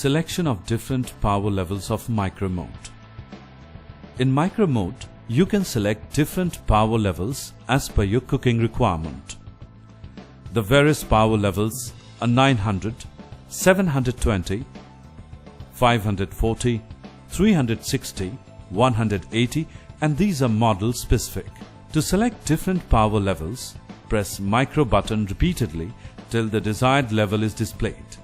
Selection of different power levels of micro mode. In micro mode, you can select different power levels as per your cooking requirement. The various power levels are 900, 720, 540, 360, 180, and these are model specific. To select different power levels, press micro button repeatedly till the desired level is displayed.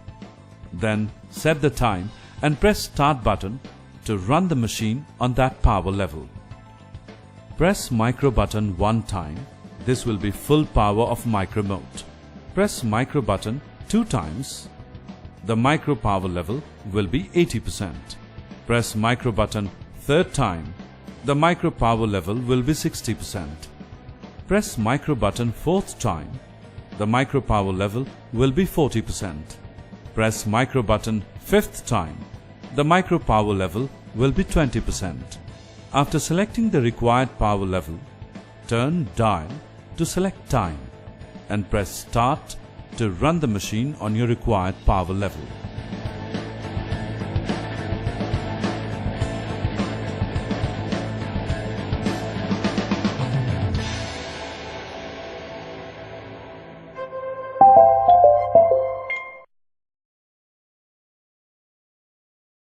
Then set the time and press start button to run the machine on that power level. Press micro button one time. This will be full power of micro mode. Press micro button two times. The micro power level will be 80%. Press micro button third time. The micro power level will be 60%. Press micro button fourth time. The micro power level will be 40%. Press micro button fifth time. The micro power level will be 20%. After selecting the required power level, turn dial to select time and press start to run the machine on your required power level.